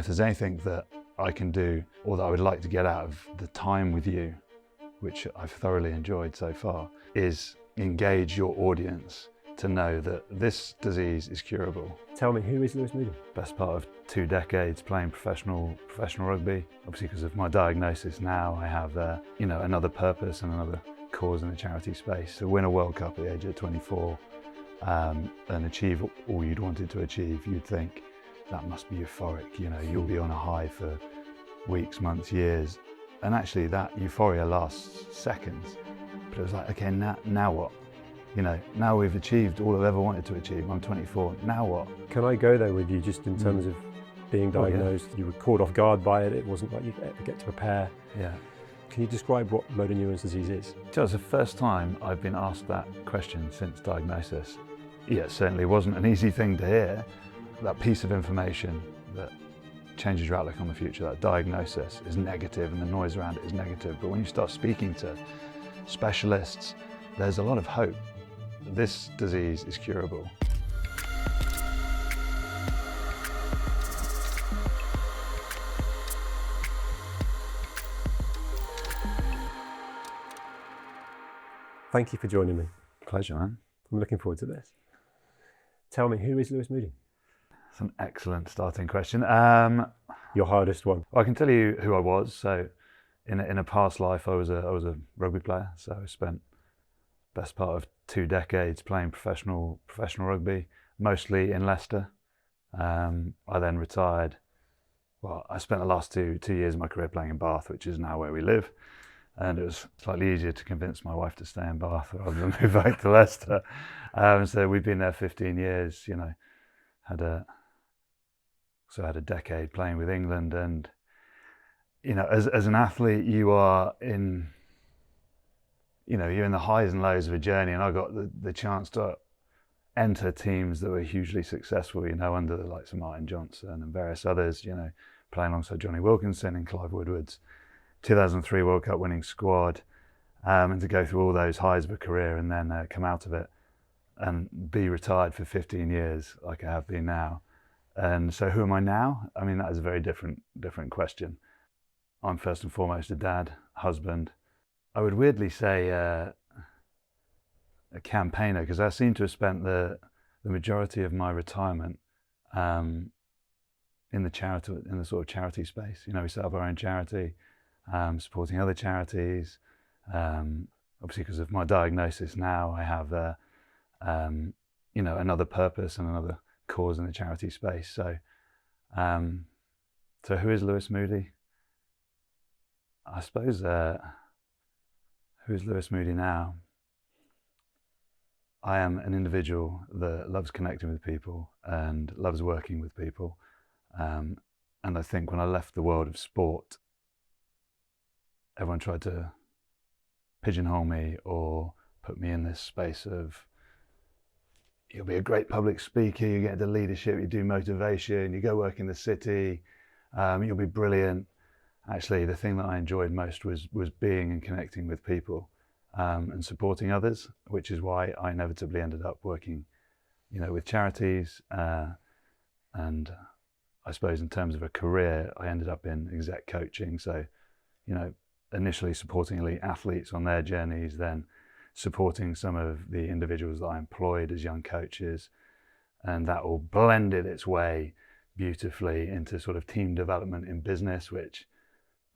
if there's anything that I can do or that I would like to get out of the time with you, which I've thoroughly enjoyed so far, is engage your audience to know that this disease is curable. Tell me, who is Lewis Moody? Best part of 2 decades playing professional rugby. Obviously, because of my diagnosis now, I have another purpose and another cause in the charity space. To win a World Cup at the age of 24 and achieve all you'd wanted to achieve, you'd think that must be euphoric. You'll be on a high for weeks, months, years. And actually that euphoria lasts seconds. But it was like, okay, now what? Now we've achieved all I've ever wanted to achieve. I'm 24, now what? Can I go there with you just in terms of being diagnosed? You were caught off guard by it. It wasn't like you ever get to prepare. Yeah. Can you describe what motor neurone disease is? It's the first time I've been asked that question since diagnosis. Yeah, it certainly wasn't an easy thing to hear. That piece of information that changes your outlook on the future, that diagnosis is negative and the noise around it is negative. But when you start speaking to specialists, there's a lot of hope. This disease is curable. Thank you for joining me. Pleasure, man. I'm looking forward to this. Tell me, who is Lewis Moody? That's an excellent starting question. Your hardest one. I can tell you who I was. So in a past life, I was a rugby player. So I spent best part of 2 decades playing professional rugby, mostly in Leicester. I then retired. Well, I spent the last two years of my career playing in Bath, which is now where we live. And it was slightly easier to convince my wife to stay in Bath rather than move back to Leicester. So we've been there 15 years, had a decade playing with England. And, as an athlete, you're in the highs and lows of a journey. And I got the chance to enter teams that were hugely successful, under the likes of Martin Johnson and various others, playing alongside Johnny Wilkinson and Clive Woodward's 2003 World Cup winning squad, and to go through all those highs of a career and then come out of it and be retired for 15 years like I have been now. And so who am I now? I mean, that is a very different question. I'm first and foremost a dad, husband. I would weirdly say a campaigner, because I seem to have spent the majority of my retirement in the sort of charity space. We set up our own charity, supporting other charities. Obviously, because of my diagnosis now, I have another purpose and another cause in the charity space. So who is Lewis Moody? I suppose who is Lewis Moody now? I am an individual that loves connecting with people and loves working with people. And I think when I left the world of sport, everyone tried to pigeonhole me or put me in this space of, you'll be a great public speaker, you get into leadership, you do motivation, you go work in the city, you'll be brilliant. Actually, the thing that I enjoyed most was being and connecting with people and supporting others, which is why I inevitably ended up working, with charities. And I suppose in terms of a career, I ended up in exec coaching. So, initially supporting elite athletes on their journeys, then supporting some of the individuals that I employed as young coaches. And that all blended its way beautifully into sort of team development in business, which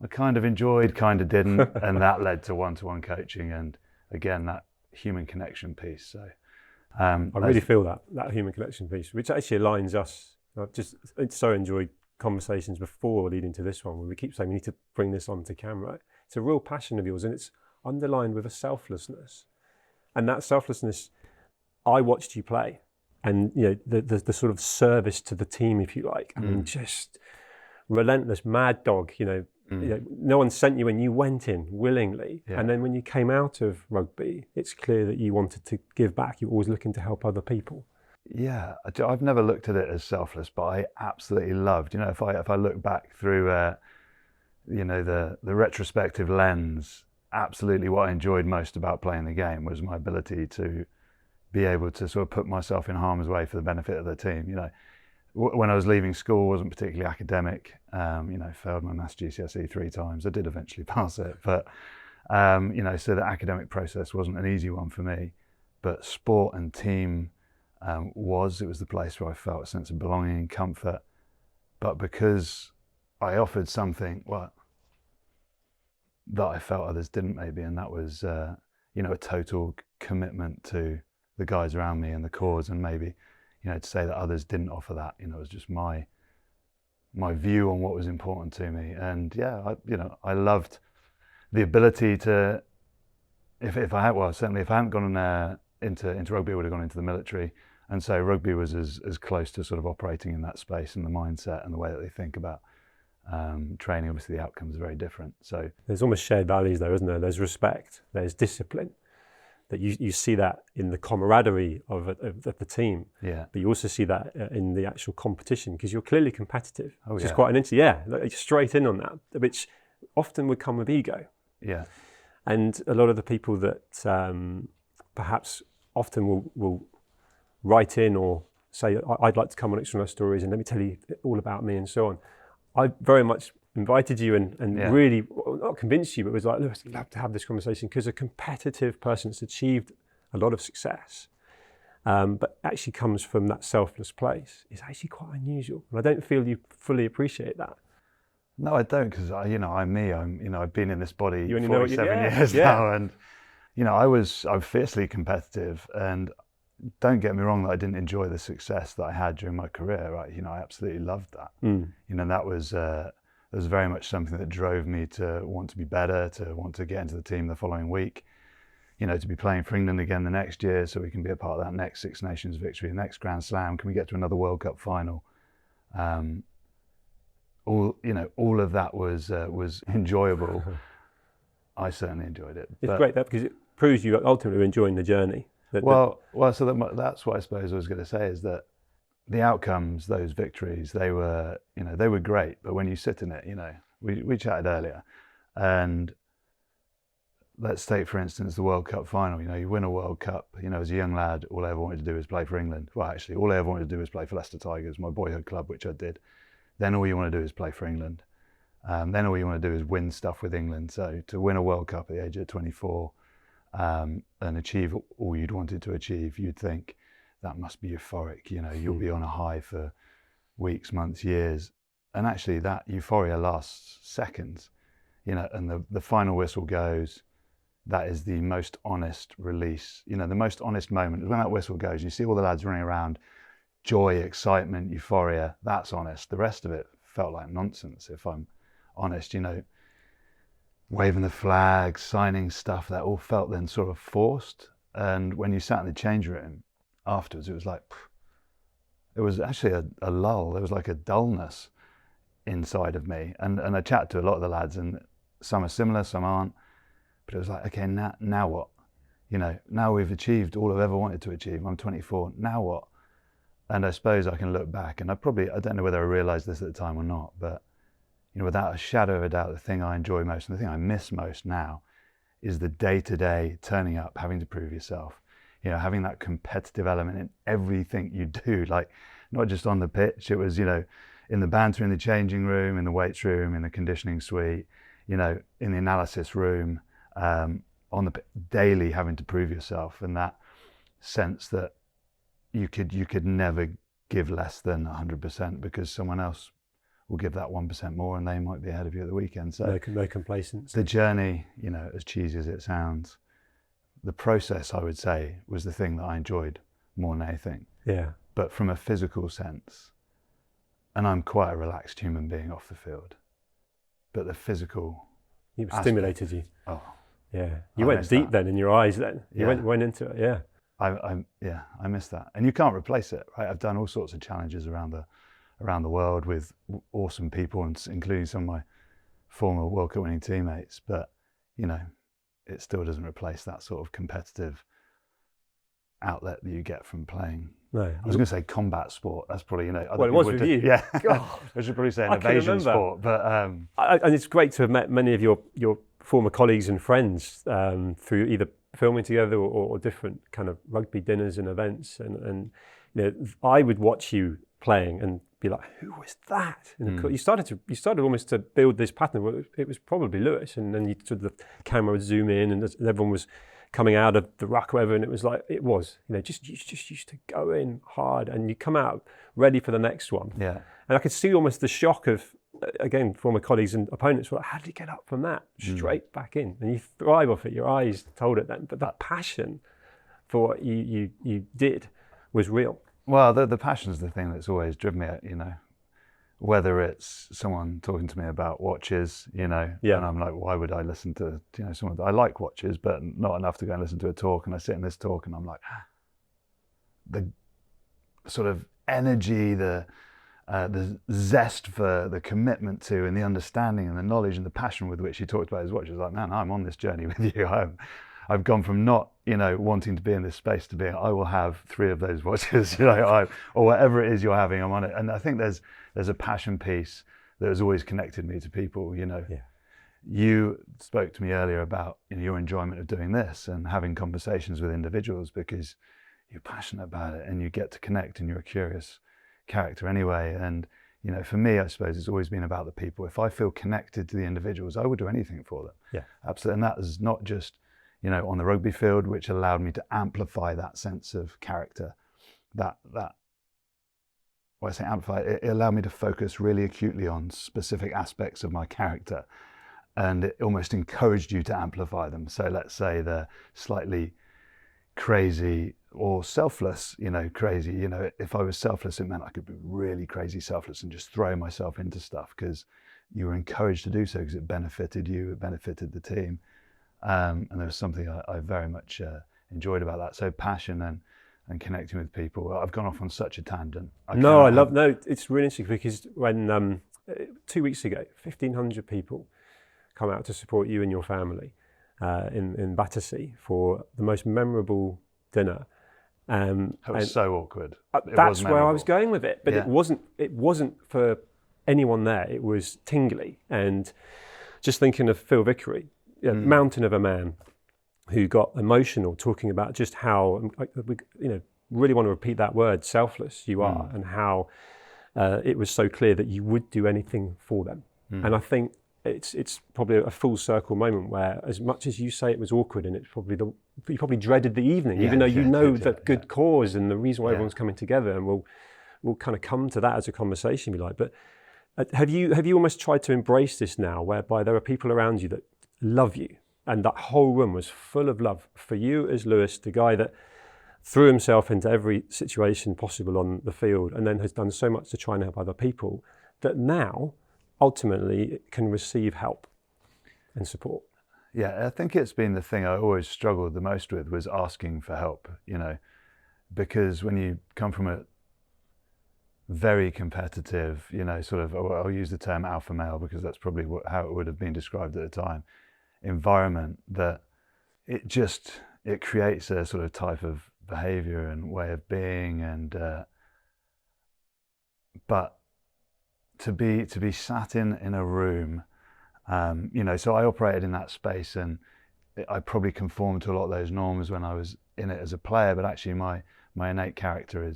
I kind of enjoyed, kind of didn't. And that led to one-to-one coaching and, again, that human connection piece. So I really feel that human connection piece, which actually aligns us. I've just so enjoyed conversations before leading to this one, where we keep saying we need to bring this onto camera. It's a real passion of yours, and it's underlined with a selflessness. And that selflessness, I watched you play, and the sort of service to the team, if you like. I mean, just relentless, mad dog. No one sent you in, you went in willingly. Yeah. And then when you came out of rugby, it's clear that you wanted to give back. You're always looking to help other people. Yeah, I've never looked at it as selfless, but I absolutely loved. If I look back through, the retrospective lens, absolutely what I enjoyed most about playing the game was my ability to be able to sort of put myself in harm's way for the benefit of the team. when I was leaving school, wasn't particularly academic. Failed my maths GCSE 3 times. I did eventually pass it, but so the academic process wasn't an easy one for me. But sport and team it was the place where I felt a sense of belonging and comfort. But because I offered something that I felt others didn't, maybe, and that was a total commitment to the guys around me and the cause, and maybe to say that others didn't offer that, it was just my view on what was important to me. And I loved the ability to, if I hadn't gone into rugby, I would have gone into the military. And so rugby was as close to sort of operating in that space, and the mindset and the way that they think about training. Obviously the outcomes are very different. So there's almost shared values there, isn't there? There's respect, there's discipline, that you see that in the camaraderie of the team. Yeah. But you also see that in the actual competition, because you're clearly competitive, which is yeah. quite an interesting, like, straight in on that, which often would come with ego. Yeah. And a lot of the people that perhaps often will write in or say, I'd like to come on Extra Life Stories and let me tell you all about me and so on. I very much invited you and really, not convinced you, but was like, look, I'd love to have this conversation, because a competitive person that's achieved a lot of success, but actually comes from that selfless place, is actually quite unusual. And I don't feel you fully appreciate that. No, I don't, because I'm me. I've been in this body 47 years yeah. now, and I'm fiercely competitive. And don't get me wrong, that I didn't enjoy the success that I had during my career. Right, I absolutely loved that. That was very much something that drove me to want to be better, to want to get into the team the following week. To be playing for England again the next year, so we can be a part of that next Six Nations victory, the next Grand Slam. Can we get to another World Cup final? All of that was enjoyable. I certainly enjoyed it. It's great because it proves you ultimately enjoying the journey. That's what I suppose I was going to say, is that the outcomes, those victories, they were great. But when you sit in it, we chatted earlier, and let's take, for instance, the World Cup final. You win a World Cup. As a young lad, all I ever wanted to do was play for England. Well, actually, all I ever wanted to do was play for Leicester Tigers, my boyhood club, which I did. Then all you want to do is play for England. Then all you want to do is win stuff with England. So to win a World Cup at the age of 24 and achieve all you'd wanted to achieve, you'd think that must be euphoric. You'll be on a high for weeks, months, years. And actually that euphoria lasts seconds, and the final whistle goes. That is the most honest release. The most honest moment is when that whistle goes. You see all the lads running around, joy, excitement, euphoria. That's honest. The rest of it felt like nonsense, if I'm honest. Waving the flag, signing stuff, that all felt then sort of forced. And when you sat in the change room afterwards, it was like, it was actually a lull. There was like a dullness inside of me. And I chatted to a lot of the lads, and some are similar, some aren't. But it was like, okay, now what? Now we've achieved all I've ever wanted to achieve. I'm 24, now what? And I suppose I can look back, and I don't know whether I realised this at the time or not, but without a shadow of a doubt, the thing I enjoy most and the thing I miss most now is the day-to-day turning up, having to prove yourself, having that competitive element in everything you do, like not just on the pitch. It was, in the banter, in the changing room, in the weights room, in the conditioning suite, in the analysis room, on the daily having to prove yourself, and that sense that you could never give less than 100% because someone else will give that 1% more and they might be ahead of you at the weekend. So no complacence. The journey, as cheesy as it sounds, the process, I would say, was the thing that I enjoyed more than anything. Yeah. But from a physical sense, and I'm quite a relaxed human being off the field, but the physical It stimulated you. Oh. Yeah. You went deep then in your eyes then. You went into it, yeah. I miss that, and you can't replace it, right? I've done all sorts of challenges around the world with awesome people, and including some of my former World Cup winning teammates. But it still doesn't replace that sort of competitive outlet that you get from playing. No, I was going to say combat sport. That's probably well, it was with you. Yeah, I should probably say an evasion sport. But and it's great to have met many of your former colleagues and friends through either filming together or different kind of rugby dinners and events. And I would watch you playing and be like, who was that? And you started almost to build this pattern. Well, it was probably Lewis, and then the camera would zoom in, and everyone was coming out of the ruck, or whatever, and it was like, just used to go in hard, and you come out ready for the next one. Yeah. And I could see almost the shock of, again, former colleagues and opponents were like, how did you get up from that? Straight back in. And you thrive off it. Your eyes told it then. But that passion for what you did was real. Well, the passion's the thing that's always driven me, whether it's someone talking to me about watches, and I'm like, why would I listen to, someone, I like watches, but not enough to go and listen to a talk. And I sit in this talk and I'm like, the sort of energy, the zest for the commitment to, and the understanding and the knowledge and the passion with which he talked about his watches. Like, man, I'm on this journey with you. I've gone from not, wanting to be in this space to being, I will have 3 of those watches, or whatever it is you're having, I'm on it. And I think there's a passion piece that has always connected me to people. Yeah. You spoke to me earlier about your enjoyment of doing this and having conversations with individuals because you're passionate about it and you get to connect, and you're a curious character anyway. And for me, I suppose it's always been about the people. If I feel connected to the individuals, I would do anything for them. Yeah, absolutely. And that is not just on the rugby field, which allowed me to amplify that sense of character. When I say amplify, it allowed me to focus really acutely on specific aspects of my character, and it almost encouraged you to amplify them. So let's say the slightly crazy or selfless, crazy, if I was selfless, it meant I could be really crazy selfless and just throw myself into stuff because you were encouraged to do so because it benefited you, it benefited the team. And there was something I very much enjoyed about that. So passion and connecting with people. I've gone off on such a tangent. It's really interesting because when 2 weeks ago, 1,500 people come out to support you and your family in Battersea for the most memorable dinner. It was so awkward. That's where I was going with it, but yeah. It wasn't for anyone there. It was tingly, and just thinking of Phil Vickery, mountain of a man, who got emotional talking about just how really want to repeat that word, selfless you are, and how it was so clear that you would do anything for them. And I think it's probably a full circle moment where, as much as you say it was awkward, and it's probably you probably dreaded the evening, even though the good cause and the reason why everyone's coming together, and we'll kind of come to that as a conversation, if you like. But have you almost tried to embrace this now, whereby there are people around you that love you, and that whole room was full of love for you as Lewis, the guy that threw himself into every situation possible on the field and then has done so much to try and help other people, that now ultimately can receive help and support? Yeah, I think it's been the thing I always struggled the most with, was asking for help, because when you come from a very competitive, sort of, I'll use the term alpha male because that's probably how it would have been described at the time, environment, that it creates a sort of type of behavior and way of being, and but to be sat in a room, so I operated in that space, and I probably conformed to a lot of those norms when I was in it as a player, but actually my innate character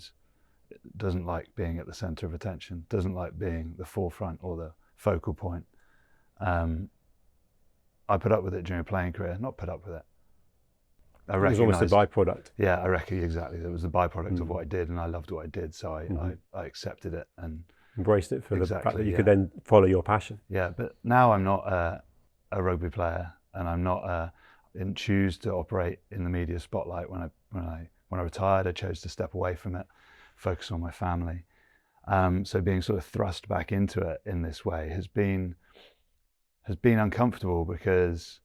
doesn't like being at the center of attention, doesn't like being the forefront or the focal point. I put up with it during a playing career, not put up with it. It was almost a byproduct. Yeah, I reckon exactly. It was the byproduct of what I did, and I loved what I did, so I accepted it and embraced it for the fact that you could then follow your passion. Yeah, but now I'm not a rugby player, and I didn't choose to operate in the media spotlight. When I retired, I chose to step away from it, focus on my family. So being sort of thrust back into it in this way has been uncomfortable, because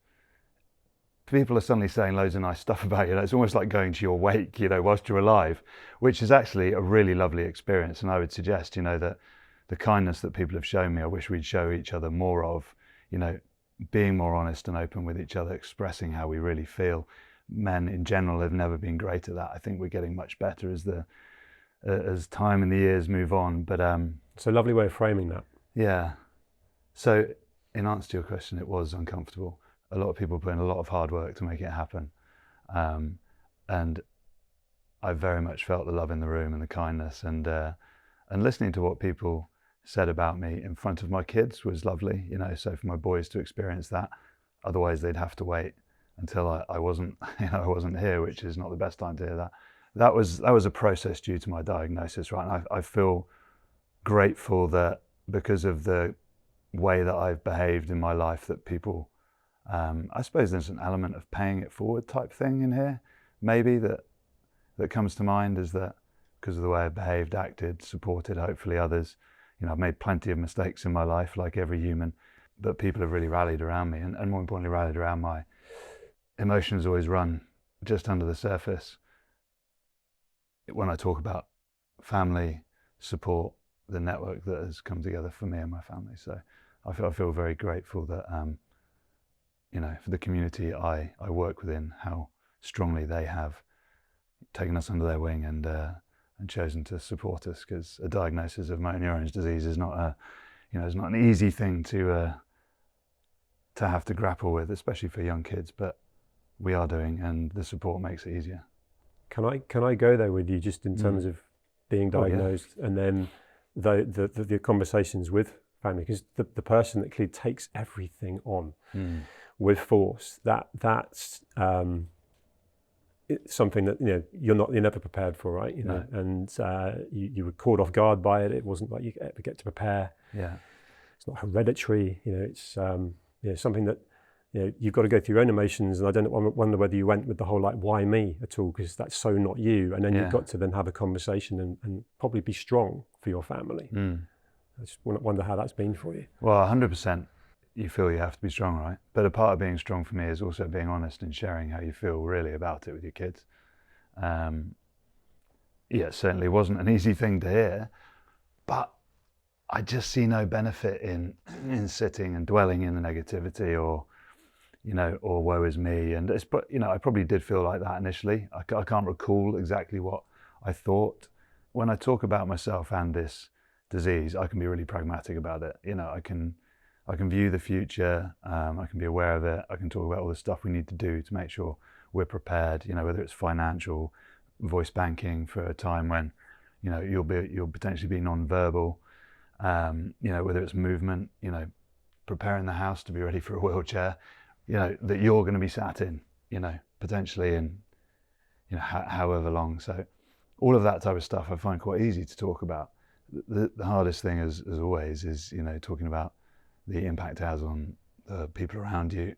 people are suddenly saying loads of nice stuff about you. It's almost like going to your wake, whilst you're alive, which is actually a really lovely experience. And I would suggest, that the kindness that people have shown me, I wish we'd show each other more of, being more honest and open with each other, expressing how we really feel. Men in general have never been great at that. I think we're getting much better as time and the years move on. But it's a lovely way of framing that. Yeah. So in answer to your question, it was uncomfortable. A lot of people put in a lot of hard work to make it happen. And I very much felt the love in the room and the kindness. And And listening to what people said about me in front of my kids was lovely, you know, so for my boys to experience that. Otherwise they'd have to wait until I wasn't, you know, I wasn't here, which is not the best time to hear that. That was a process due to my diagnosis, right? And I feel grateful that because of the way that I've behaved in my life, that people, I suppose there's an element of paying it forward type thing in here, maybe that comes to mind, is that because of the way I've behaved, acted, supported, hopefully others. You know, I've made plenty of mistakes in my life, like every human, but people have really rallied around me, and more importantly, rallied around my emotions. Always run just under the surface. When I talk about family, support, the network that has come together for me and my family. So I feel very grateful that, you know, for the community I work within, how strongly they have taken us under their wing and chosen to support us, because a diagnosis of motor neurone disease is not it's not an easy thing to have to grapple with, especially for young kids, but we are doing, and the support makes it easier. Can I go there with you, just in terms of being diagnosed, and then the conversations with family, because the person that clearly takes everything on with force, that's it's something that, you know, you're never prepared for, right? You know, and you were caught off guard by it. It wasn't like you ever get to prepare. Yeah, it's not hereditary. You know, it's something that, you know, you've got to go through your own emotions. And I don't wonder whether you went with the whole like why me at all, because that's so not you. And then you've got to then have a conversation and probably be strong for your family. I just wonder how that's been for you. Well, 100%. You feel you have to be strong, right? But a part of being strong for me is also being honest and sharing how you feel really about it with your kids. It certainly wasn't an easy thing to hear, but I just see no benefit in sitting and dwelling in the negativity or woe is me. And it's, you know, I probably did feel like that initially. I can't recall exactly what I thought. When I talk about myself and this disease, I can be really pragmatic about it. You know, I can view the future, I can be aware of it, I can talk about all the stuff we need to do to make sure we're prepared, you know, whether it's financial, voice banking for a time when, you know, you'll potentially be non-verbal, you know, whether it's movement, you know, preparing the house to be ready for a wheelchair, you know, that you're going to be sat in, you know, potentially in, you know, however long. So all of that type of stuff I find quite easy to talk about. The hardest thing, as always, is, you know, talking about the impact it has on the people around you,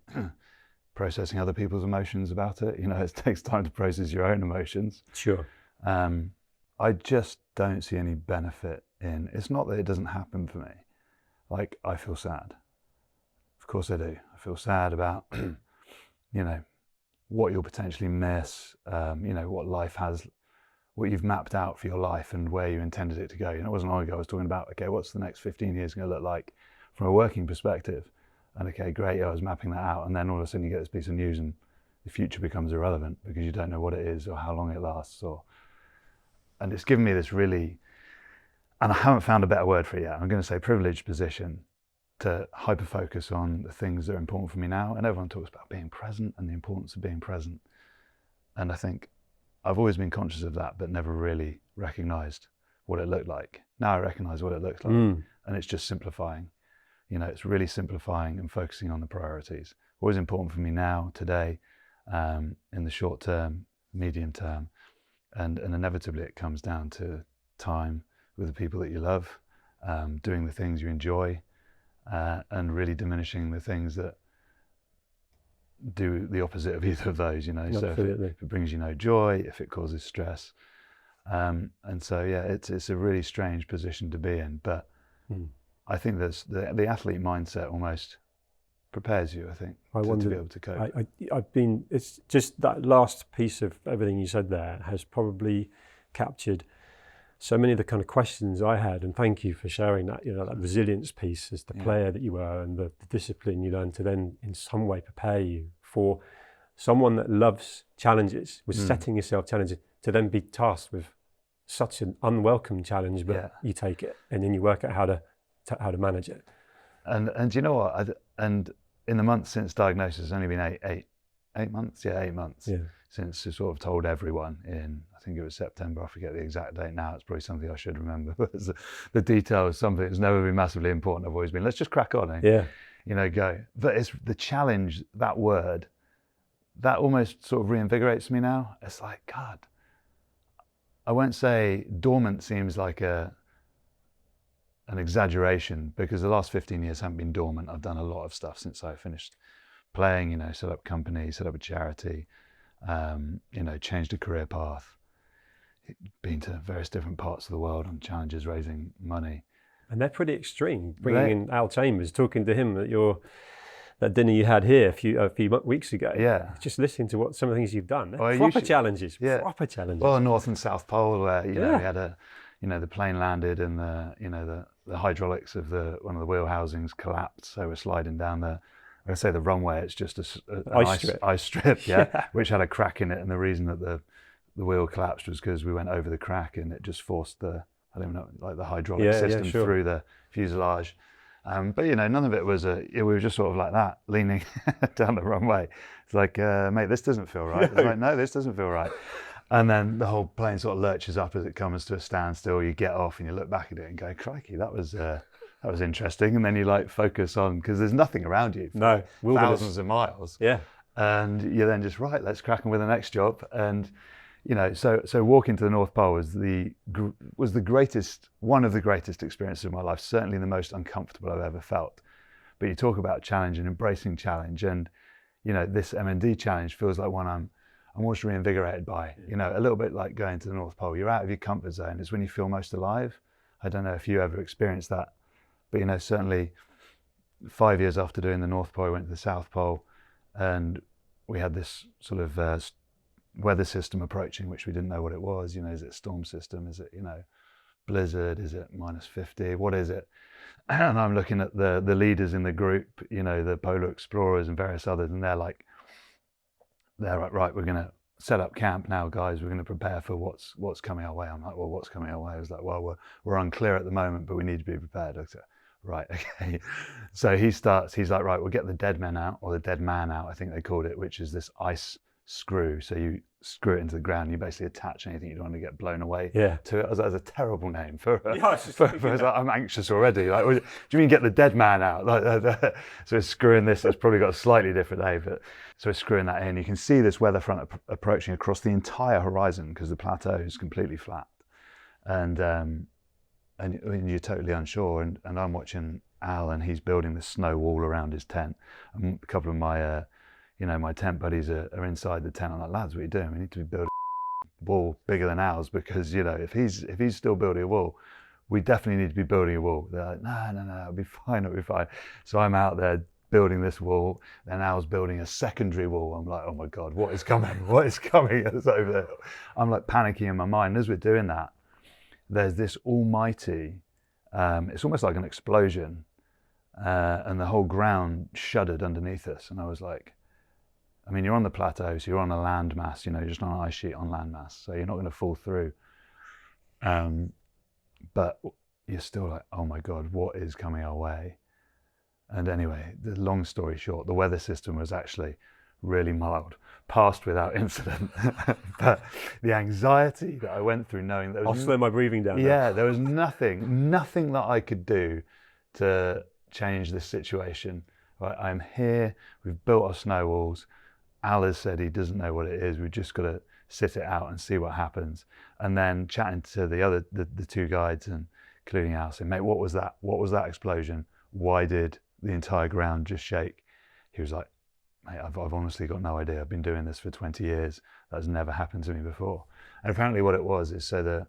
processing other people's emotions about it. You know, it takes time to process your own emotions. Sure. I just don't see any benefit in, it's not that it doesn't happen for me. Like, I feel sad. Of course I do. I feel sad about, you know, what you'll potentially miss, you know, what life has, what you've mapped out for your life and where you intended it to go. You know, it wasn't long ago I was talking about, okay, what's the next 15 years going to look like from a working perspective? And okay, great, I was mapping that out, and then all of a sudden you get this piece of news and the future becomes irrelevant because you don't know what it is or how long it lasts. And it's given me this really, and I haven't found a better word for it yet, I'm going to say privileged position to hyper-focus on the things that are important for me now. And everyone talks about being present and the importance of being present. And I think I've always been conscious of that, but never really recognized what it looked like. Now I recognize what it looks like, and it's just simplifying. You know, it's really simplifying and focusing on the priorities. What is important for me now, today, in the short term, medium term, and inevitably it comes down to time with the people that you love, doing the things you enjoy, and really diminishing the things that do the opposite of either of those, you know. Absolutely. So if it brings you no joy, if it causes stress. And so, yeah, it's a really strange position to be in, but I think there's the athlete mindset almost prepares you, I think, to be able to cope. It's just that last piece of everything you said there has probably captured so many of the kind of questions I had, and thank you for sharing that, you know, that resilience piece as the player that you were, and the discipline you learned to then in some way prepare you for someone that loves challenges, was setting yourself challenges, to then be tasked with such an unwelcome challenge, but you take it and then you work out how to manage it. And you know what? And in the months since diagnosis, it's only been eight months. Yeah, 8 months. Yeah. since I sort of told everyone in, I think it was September, I forget the exact date now, it's probably something I should remember, but the details, something that's never been massively important. I've always been, let's just crack on and go. But it's the challenge, that word, that almost sort of reinvigorates me now. It's like, God, I won't say dormant seems like an exaggeration, because the last 15 years haven't been dormant. I've done a lot of stuff since I finished playing, set up companies, set up a charity, changed a career path, been to various different parts of the world on challenges, raising money. And they're pretty extreme. Bringing in Al Chambers, talking to him at that dinner you had here a few weeks ago. Yeah. Just listening to what some of the things you've done. Well, proper challenges. Yeah. Proper challenges. Well, North and South Pole, where we had the plane landed and the hydraulics of one of the wheel housings collapsed, so we're sliding down I say the runway, it's just an ice strip, which had a crack in it, and the reason that the wheel collapsed was because we went over the crack and it just forced the hydraulic system through the fuselage. But none of it was we were just sort of like that, leaning down the runway. It's like, mate, this doesn't feel right. It's like, no, this doesn't feel right. And then the whole plane sort of lurches up as it comes to a standstill. You get off and you look back at it and go, crikey, that was interesting. And then you focus on, because there's nothing around you. No, thousands of miles. Yeah. And you're then just, right, let's crack on with the next job. And so walking to the North Pole was the greatest, one of the greatest experiences of my life, certainly the most uncomfortable I've ever felt. But you talk about challenge and embracing challenge, and this MND challenge feels like one I'm almost reinvigorated by. A little bit like going to the North Pole. You're out of your comfort zone. It's when you feel most alive. I don't know if you ever experienced that, but certainly 5 years after doing the North Pole, I went to the South Pole, and we had this sort of weather system approaching, which we didn't know what it was. Is it a storm system? Is it, blizzard? Is it -50? What is it? And I'm looking at the leaders in the group, the polar explorers and various others, and they're like, right, we're going to set up camp now, guys. We're going to prepare for what's coming our way. I'm like, well, what's coming our way? I was like, well, we're unclear at the moment, but we need to be prepared. I said, right, okay. So he's like, right, we'll get the dead men out, or the dead man out, I think they called it, which is this ice screw. So you screw it into the ground, you basically attach anything you don't want to get blown away to it. I was like, that's a terrible name for I'm anxious already. Like, do you mean get the dead man out? So it's screwing this, it's probably got a slightly different name, but so it's screwing that in. You can see this weather front approaching across the entire horizon, because the plateau is completely flat. And you're totally unsure. And I'm watching Al, and he's building this snow wall around his tent. And a couple of my my tent buddies are inside the tent. I'm like, lads, what are you doing? We need to be building a wall bigger than ours, because if he's still building a wall, we definitely need to be building a wall. They're like, no, it'll be fine. So I'm out there building this wall, then Al's building a secondary wall. I'm like, oh my God, what is coming? What is coming? It's over there. I'm like panicking in my mind. As we're doing that, there's this almighty, it's almost like an explosion, and the whole ground shuddered underneath us. And I was like, you're on the plateau, so you're on a land mass, you're just on an ice sheet on land mass, so you're not going to fall through. But you're still like, oh my God, what is coming our way? And anyway, the long story short, the weather system was actually really mild, passed without incident. But the anxiety that I went through, knowing that I'll slow my breathing down. Yeah, there was nothing that I could do to change this situation. Right, I'm here, we've built our snow walls. Al has said he doesn't know what it is. We've just got to sit it out and see what happens. And then chatting to the two guides, and including Al, saying, mate, what was that? What was that explosion? Why did the entire ground just shake? He was like, mate, I've honestly got no idea. I've been doing this for 20 years. That's never happened to me before. And apparently what it was is, so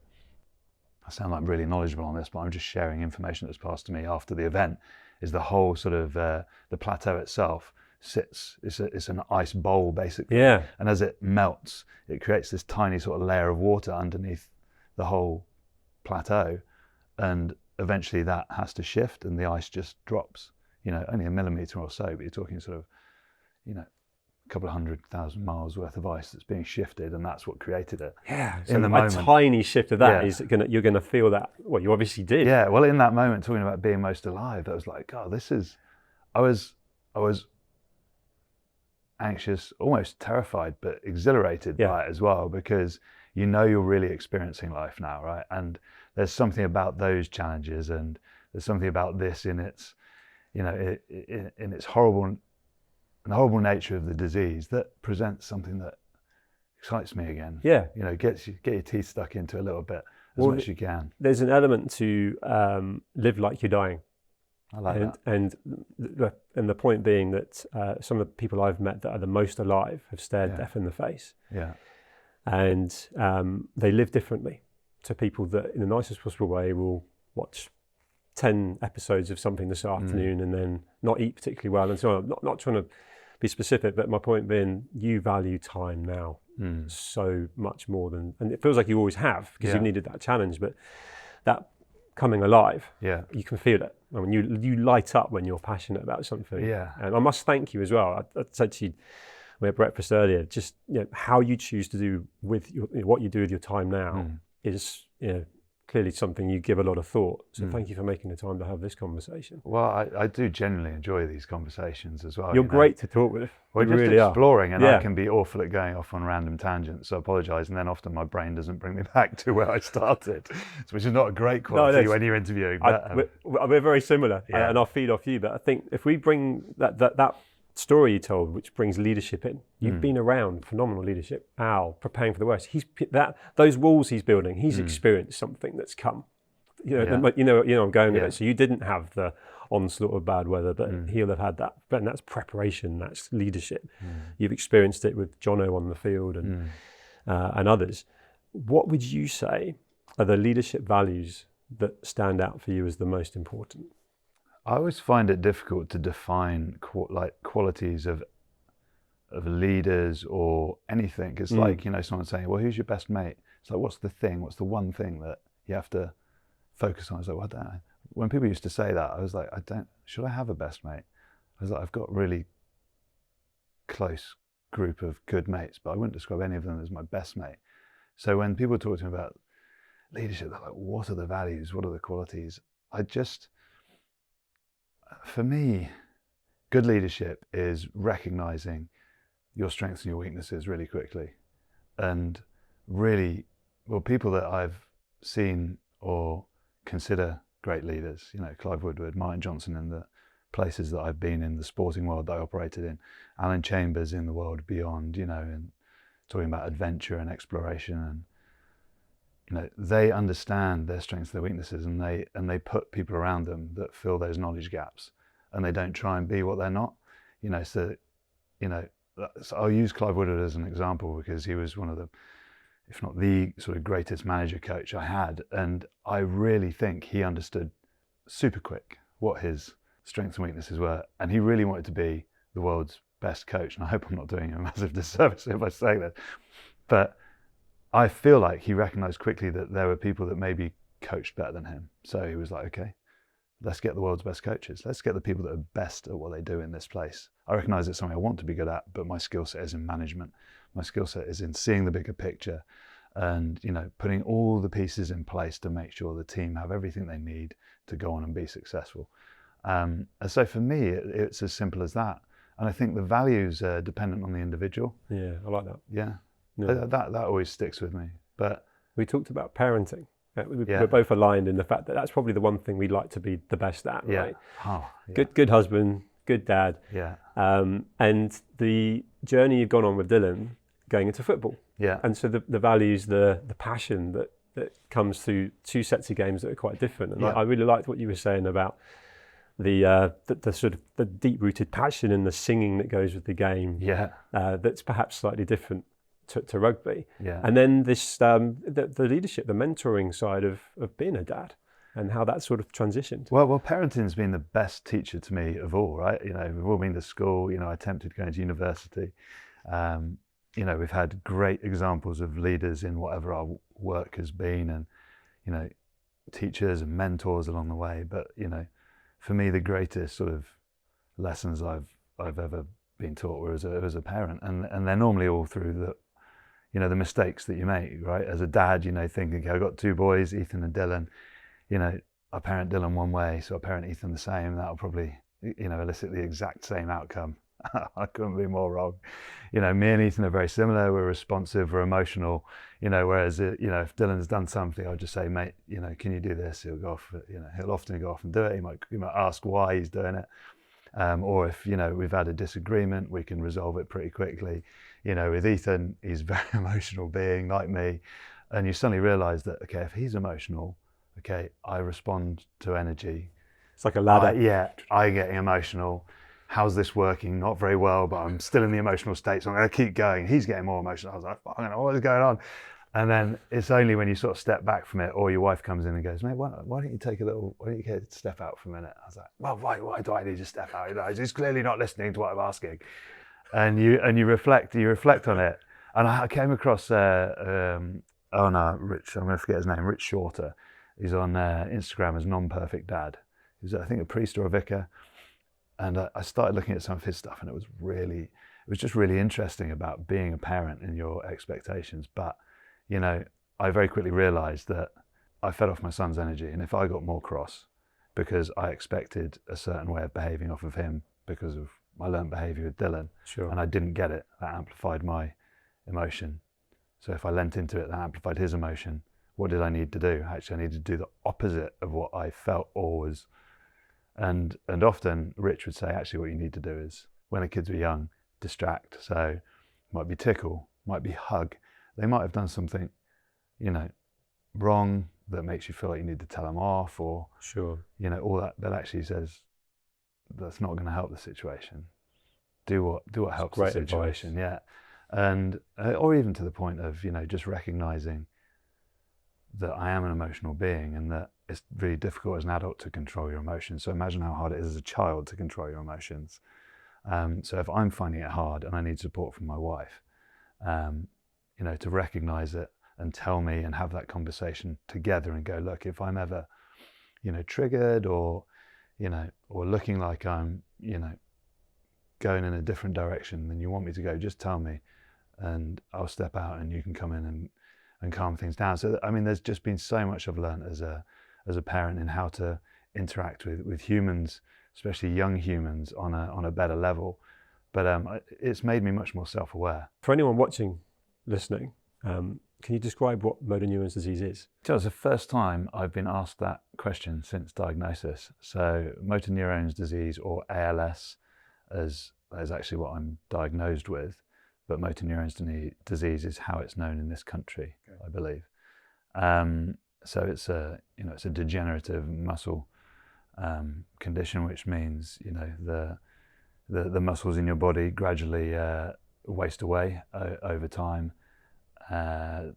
I sound like I'm really knowledgeable on this, but I'm just sharing information that's passed to me after the event, is the whole sort of, the plateau itself it's an ice bowl basically. Yeah. And as it melts, it creates this tiny sort of layer of water underneath the whole plateau. And eventually that has to shift and the ice just drops, only a millimeter or so, but you're talking sort of, a couple of 100,000 miles worth of ice that's being shifted, and that's what created it. Yeah, so a tiny shift of that is you're gonna feel that. Well, you obviously did. Yeah, well, in that moment, talking about being most alive, I was like, God, I was anxious, almost terrified, but exhilarated by it as well, because you know you're really experiencing life now, right? And there's something about those challenges, and there's something about this in its, you know, in its horrible nature of the disease that presents something that excites me again. Yeah. You know, get your teeth stuck into a little bit as much as you can. There's an element to live like you're dying. I like that. And the point being that some of the people I've met that are the most alive have stared death in the face. Yeah. And they live differently to people that, in the nicest possible way, will watch 10 episodes of something this afternoon and then not eat particularly well and so on. Not trying to be specific, but my point being, you value time now so much more than, and it feels like you always have, because you've needed that challenge, but that coming alive, you can feel it. I mean, you light up when you're passionate about something. Yeah. And I must thank you as well. I said to you, we had breakfast earlier, just, you know, how you choose to do with what you do with your time now is, you know, clearly something you give a lot of thought. So thank you for making the time to have this conversation. Well, I do genuinely enjoy these conversations as well. You're great to talk with. We're you just really exploring, and Yeah. I can be awful at going off on random tangents, so I apologise. And then often my brain doesn't bring me back to where I started, which is not a great quality when you're interviewing. But, we're very similar, and I'll feed off you. But I think if we bring that story you told, which brings leadership in, you've been around phenomenal leadership. Al, preparing for the worst. Those walls he's building. He's experienced something that's come. You know, I'm going with it. So you didn't have the onslaught of bad weather, but he'll have had that. And that's preparation. That's leadership. You've experienced it with Jono on the field and others. What would you say are the leadership values that stand out for you as the most important? I always find it difficult to define qualities of leaders or anything. It's like, you know, someone saying, well, who's your best mate? It's like, what's the one thing that you have to focus on? It's like, well, I don't know. When people used to say that, I was like, should I have a best mate? I was like, I've got a really close group of good mates, but I wouldn't describe any of them as my best mate. So when people talk to me about leadership, they're like, what are the values? What are the qualities? For me, good leadership is recognizing your strengths and your weaknesses really quickly. And really, well, people that I've seen or consider great leaders, you know, Clive Woodward, Martin Johnson in the places that I've been in, the sporting world that I operated in, Alan Chambers in the world beyond, you know, and talking about adventure and exploration, and you know, they understand their strengths, their weaknesses, and they put people around them that fill those knowledge gaps, and they don't try and be what they're not. You know, so you know, so I'll use Clive Woodward as an example because he was one of the, if not the sort of greatest manager coach I had, and I really think he understood super quick what his strengths and weaknesses were, and he really wanted to be the world's best coach. And I hope I'm not doing a massive disservice if I say that, but I feel like he recognized quickly that there were people that maybe coached better than him. So he was like, okay, let's get the world's best coaches. Let's get the people that are best at what they do in this place. I recognize it's something I want to be good at, but my skill set is in management. My skill set is in seeing the bigger picture and, you know, putting all the pieces in place to make sure the team have everything they need to go on and be successful. And so for me, it's as simple as that. And I think the values are dependent on the individual. Yeah, I like that. Yeah. Yeah. That always sticks with me. But we talked about parenting. We're both aligned in the fact that that's probably the one thing we'd like to be the best at, right? Oh, yeah. Good husband, good dad. Yeah. And the journey you've gone on with Dylan going into football. Yeah. And so the values, the passion that comes through two sets of games that are quite different. And I really liked what you were saying about the sort of the deep-rooted passion and the singing that goes with the game. Yeah. That's perhaps slightly different to rugby. Yeah. And then this the leadership, the mentoring side of being a dad and how that sort of transitioned. Well, parenting's been the best teacher to me of all, right? You know, we've all been to school, you know, I attempted going to university. You know, we've had great examples of leaders in whatever our work has been, and, you know, teachers and mentors along the way. But, you know, for me, the greatest sort of lessons I've ever been taught were as a parent, and they're normally all through the, you know, the mistakes that you make, right? As a dad, you know, thinking, okay, I've got two boys, Ethan and Dylan, you know, I parent Dylan one way, so I parent Ethan the same, that'll probably, you know, elicit the exact same outcome I couldn't be more wrong. You know, me and Ethan are very similar. We're responsive, we're emotional. You know, whereas you know, if Dylan's done something, I'll just say, mate, you know, can you do this? He'll go off. You know, he'll often go off and do it. He might ask why he's doing it. Or if, you know, we've had a disagreement, we can resolve it pretty quickly. You know, with Ethan, he's a very emotional being like me. And you suddenly realise that, okay, if he's emotional, okay, I respond to energy. It's like a ladder. I'm getting emotional. How's this working? Not very well, but I'm still in the emotional state, so I'm going to keep going. He's getting more emotional. I was like, I don't know what is going on. And then it's only when you sort of step back from it, or your wife comes in and goes, mate, why don't you take why don't you step out for a minute? I was like, well, why do I need to step out? You know, he's clearly not listening to what I'm asking. And you reflect on it. And I came across, Rich, I'm going to forget his name, Rich Shorter. He's on Instagram as Non-Perfect Dad. He's, I think, a priest or a vicar. And I started looking at some of his stuff, and it was just really interesting about being a parent and your expectations. But, you know, I very quickly realized that I fed off my son's energy. And if I got more cross because I expected a certain way of behaving off of him because of my learned behavior with Dylan, Sure. and I didn't get it, that amplified my emotion. So if I lent into it, that amplified his emotion. What did I need to do? Actually, I needed to do the opposite of what I felt or was. And often Rich would say, actually, what you need to do is, when the kids were young, distract. So it might be tickle, might be hug. They might have done something, you know, wrong that makes you feel like you need to tell them off, or, sure, you know, all that. That actually says that's not going to help the situation. Do what helps the situation. Advice. Yeah, and or even to the point of, you know, just recognizing that I am an emotional being, and that it's really difficult as an adult to control your emotions. So imagine how hard it is as a child to control your emotions. So if I'm finding it hard and I need support from my wife, you know, to recognize it and tell me and have that conversation together and go, look, if I'm ever, you know, triggered or, you know, or looking like I'm, you know, going in a different direction than you want me to go, just tell me and I'll step out and you can come in and calm things down. So, I mean, there's just been so much I've learned as a parent in how to interact with humans, especially young humans, on a better level. But it's made me much more self-aware. For anyone watching, listening, can you describe what motor neurone disease is? So it's the first time I've been asked that question since diagnosis. So motor neurone disease, or ALS, is actually what I'm diagnosed with. But motor neurone disease is how it's known in this country, okay, I believe. So it's a degenerative muscle condition, which means, you know, the muscles in your body gradually waste away over time at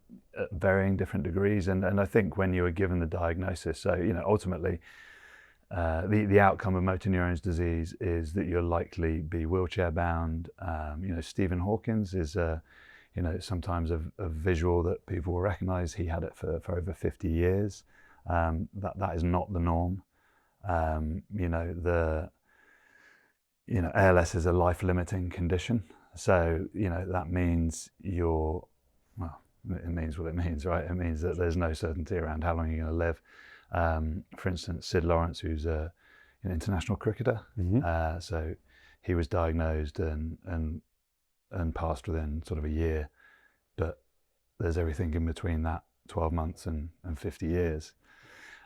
varying different degrees. And I think when you were given the diagnosis, so, you know, ultimately the outcome of motor neurone disease is that you'll likely be wheelchair bound. You know, Stephen Hawkins is you know, sometimes a visual that people will recognize. He had it for over 50 years. That is not the norm. You know, ALS is a life-limiting condition. So, you know, that means it means what it means, right? It means that there's no certainty around how long you're going to live. For instance, Sid Lawrence, who's an international cricketer, mm-hmm. So he was diagnosed and passed within sort of a year, but there's everything in between that, 12 months and 50 years.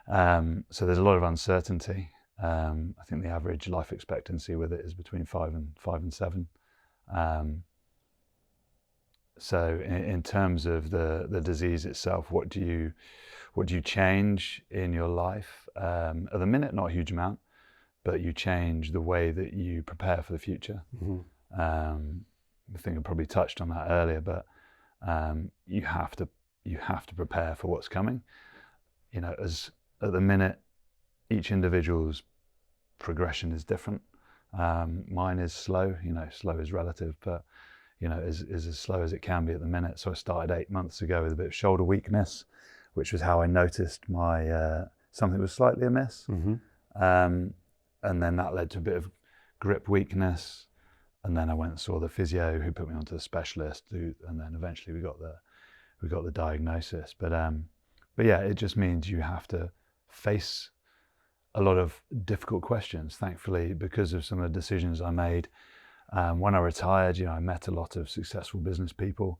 So there's a lot of uncertainty. I think the average life expectancy with it is between 5 and 7. So in terms of the disease itself, what do you change in your life? At the minute, not a huge amount, but you change the way that you prepare for the future. Mm-hmm. I think I probably touched on that earlier, but you have to prepare for what's coming. You know, as at the minute, each individual's progression is different. Mine is slow. You know, slow is relative, but you know, is as slow as it can be at the minute. So I started 8 months ago with a bit of shoulder weakness, which was how I noticed my something was slightly amiss. Mm-hmm. And then that led to a bit of grip weakness. And then I went and saw the physio who put me onto the specialist, and then eventually we got the diagnosis. But yeah, it just means you have to face a lot of difficult questions. Thankfully, because of some of the decisions I made When I retired, I met a lot of successful business people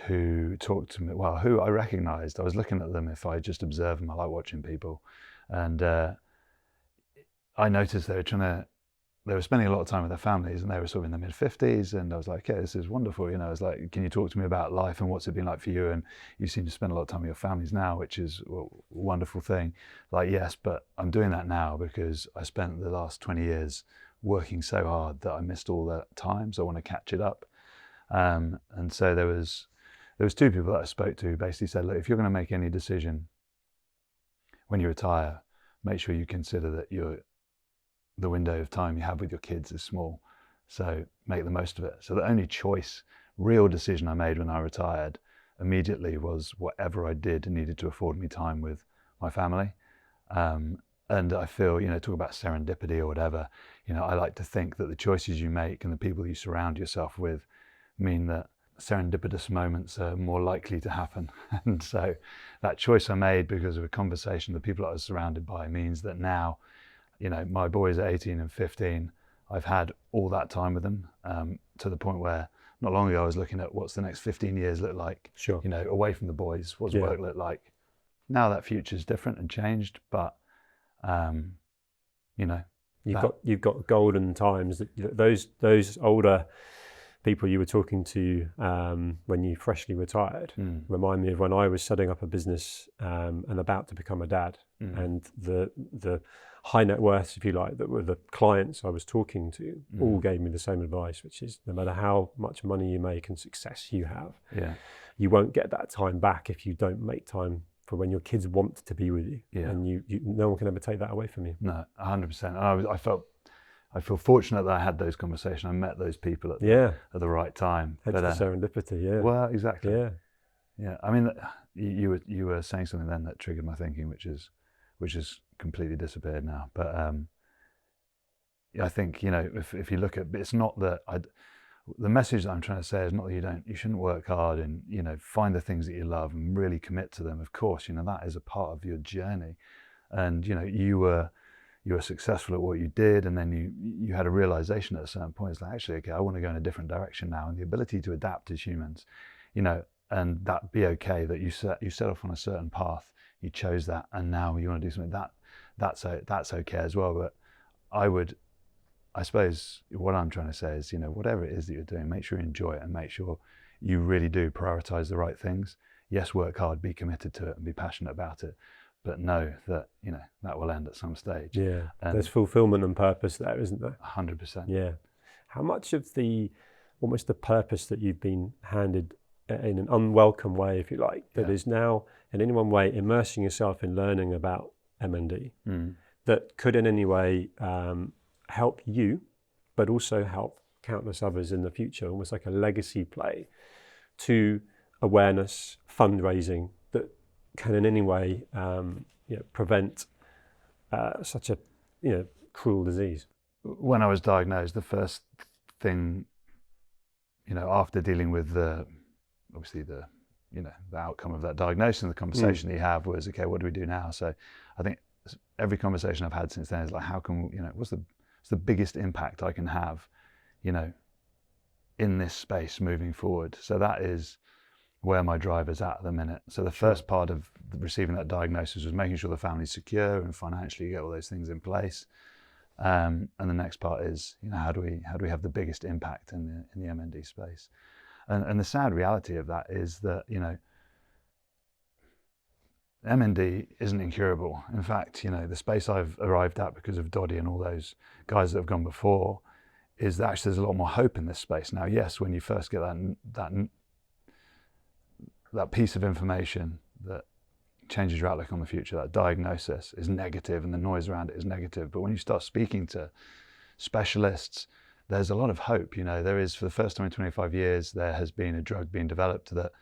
who talked to me, well, who I recognized. I was looking at them. If I just observe them, I like watching people. And I noticed they were spending a lot of time with their families, and they were sort of in their mid-50s. And I was like, okay, this is wonderful. I was like, can you talk to me about life and what's it been like for you? And you seem to spend a lot of time with your families now, which is a wonderful thing. Like, yes, but I'm doing that now because I spent the last 20 years working so hard that I missed all that time. So I want to catch it up. And so there was two people that I spoke to who basically said, look, if you're going to make any decision when you retire, make sure you consider that the window of time you have with your kids is small. So make the most of it. So the only real decision I made when I retired immediately was whatever I did needed to afford me time with my family. And I feel, talk about serendipity or whatever, I like to think that the choices you make and the people you surround yourself with mean that serendipitous moments are more likely to happen. And so that choice I made because of a conversation, the people I was surrounded by, means that now, my boys are 18 and 15. I've had all that time with them, to the point where not long ago I was looking at what's the next 15 years look like. Sure. Away from the boys, what's work look like? Now that future's different and changed, but you've got golden times. Those older people you were talking to when you freshly retired remind me of when I was setting up a business and about to become a dad, and the high net worths, if you like, that were the clients I was talking to, all gave me the same advice, which is no matter how much money you make and success you have, you won't get that time back if you don't make time for when your kids want to be with you, and you no one can ever take that away from you. No, 100%. I feel fortunate that I had those conversations. I met those people at the right time. Hence the serendipity. Yeah. Well, exactly. Yeah. Yeah. I mean, you were saying something then that triggered my thinking, which has completely disappeared now. But I think if you look at, it's not that the message that I'm trying to say is not that you shouldn't work hard and find the things that you love and really commit to them. Of course, that is a part of your journey, and you were successful at what you did, and then you had a realization at a certain point. It's like, actually, okay, I want to go in a different direction now, and the ability to adapt as humans, and that be okay that you set off on a certain path, you chose that, and now you want to do something that's okay as well. But I suppose what I'm trying to say is, whatever it is that you're doing, make sure you enjoy it and make sure you really do prioritize the right things. Yes, work hard, be committed to it and be passionate about it, but know that, that will end at some stage. Yeah, there's fulfilment and purpose there, isn't there? 100%. Yeah. How much of almost the purpose that you've been handed in an unwelcome way, if you like, that is now in any one way immersing yourself in learning about MND, that could in any way help you, but also help countless others in the future, almost like a legacy play to awareness, fundraising, that can in any way prevent such a cruel disease? When I was diagnosed, the first thing, after dealing with obviously the outcome of that diagnosis and the conversation that you have was, okay, what do we do now? So I think every conversation I've had since then is like, how can what's the biggest impact I can have, in this space moving forward? So that is where my drive is at the minute. So the first part of receiving that diagnosis was making sure the family's secure and financially get all those things in place. And the next part is, how do we have the biggest impact in the MND space? And the sad reality of that is that, MND isn't incurable. In fact, the space I've arrived at because of Doddy and all those guys that have gone before is that actually there's a lot more hope in this space. Now, yes, when you first get that piece of information that changes your outlook on the future, that diagnosis is negative and the noise around it is negative. But when you start speaking to specialists, there's a lot of hope. There is, for the first time in 25 years, there has been a drug being developed that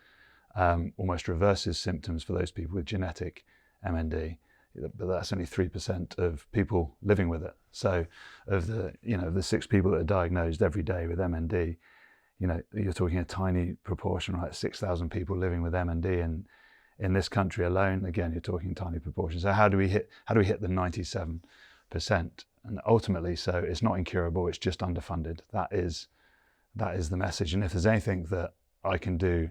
almost reverses symptoms for those people with genetic MND, but that's only 3% of people living with it. So of the 6 people that are diagnosed every day with MND, you're talking a tiny proportion, right? 6,000 people living with MND, and in this country alone, again, you're talking tiny proportions. So how do we hit the 97%? And ultimately, so it's not incurable, it's just underfunded. That is the message. And if there's anything that I can do,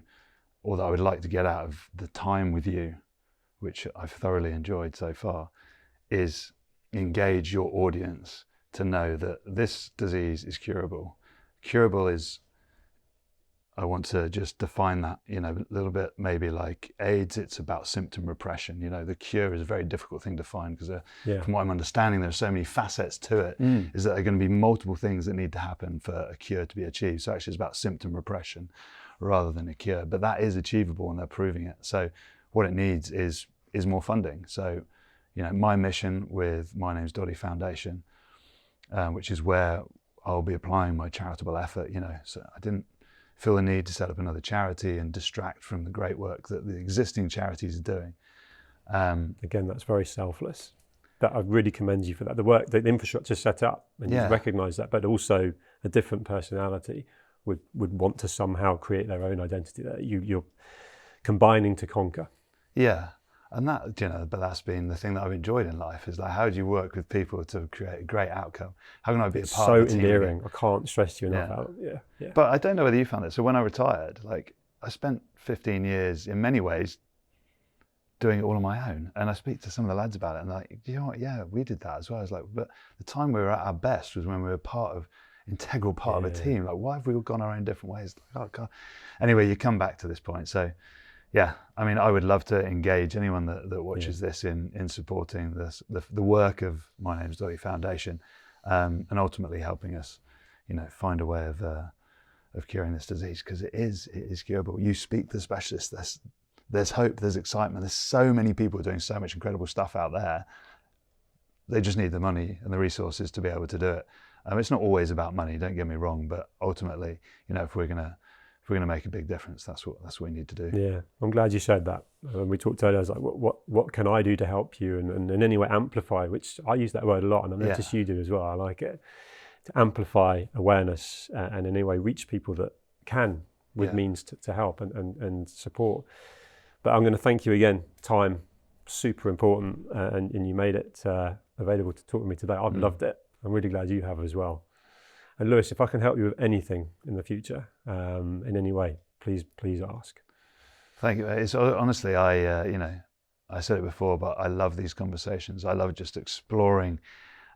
or that I would like to get out of the time with you, which I've thoroughly enjoyed so far, is engage your audience to know that this disease is curable. Curable is, I want to just define that, you know, a little bit, maybe like AIDS, it's about symptom repression. You know, the cure is a very difficult thing to find because from what I'm understanding, there's so many facets to it, is that there are going to be multiple things that need to happen for a cure to be achieved. So actually it's about symptom repression rather than a cure, but that is achievable and they're proving it. So what it needs is more funding. So, you know, my mission with My Name's Doddy Foundation, which is where I'll be applying my charitable effort, you know, so I didn't feel the need to set up another charity and distract from the great work that the existing charities are doing. Again, that's very selfless. That I really commend you for that. The work, the infrastructure set up, and you recognise that, but also a different personality would want to somehow create their own identity there. You're combining to conquer. Yeah, and that, you know, but that's been the thing that I've enjoyed in life, is like, how do you work with people to create a great outcome? How can I be a part of the team? So endearing. I can't stress you enough out. Yeah. But I don't know whether you found it. So when I retired, like, I spent 15 years in many ways doing it all on my own. And I speak to some of the lads about it and like, you know what? Yeah, we did that as well. I was like, but the time we were at our best was when we were integral part of a team. Like, why have we all gone our own different ways? Like, oh God. Anyway, you come back to this point. So yeah, I mean, I would love to engage anyone that watches this in supporting the work of My Name's Doddy Foundation, and ultimately helping us, you know, find a way of curing this disease, because it is curable. You speak to the specialists. There's hope. There's excitement. There's so many people doing so much incredible stuff out there. They just need the money and the resources to be able to do it. It's not always about money. Don't get me wrong, but ultimately, you know, if we're gonna make a big difference, that's what we need to do. Yeah, I'm glad you said that. When we talked earlier, I was like, what can I do to help you and in any way amplify, which I use that word a lot, and I notice you do as well. I like it. To amplify awareness and in any way reach people that can with means to help and support. But I'm going to thank you again. Time, super important, and you made it available to talk to me today. I've loved it. I'm really glad you have as well. And Lewis, if I can help you with anything in the future, in any way, please ask. Thank you. It's honestly, you know, I said it before, but I love these conversations. I love just exploring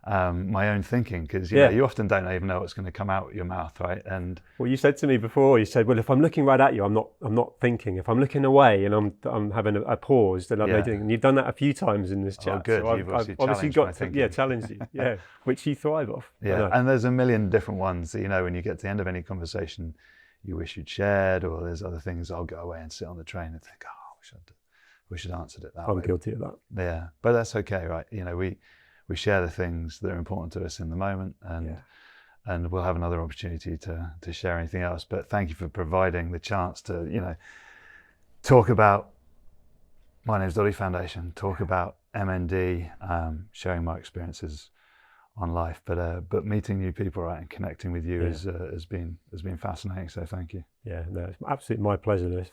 my own thinking, because you know, you often don't even know what's going to come out your mouth, right? And well, you said to me before, you said, well, if I'm looking right at you, I'm not thinking. If I'm looking away and I'm having a pause, then I'm doing. And you've done that a few times in this chat. Oh, good. So You've obviously got to challenge you, which you thrive off. Yeah, and there's a million different ones that, you know, when you get to the end of any conversation, you wish you'd shared, or there's other things. I'll go away and sit on the train and think, oh, we should answered it that way. I'm guilty of that. Yeah, but that's okay, right? You know, we share the things that are important to us in the moment, and we'll have another opportunity to share anything else. But thank you for providing the chance to, you know, talk about My Name's Doddy Foundation, talk about MND, sharing my experiences on life, but meeting new people, right, and connecting with you has been fascinating. So thank you. Yeah, no, it's absolutely my pleasure, Lewis.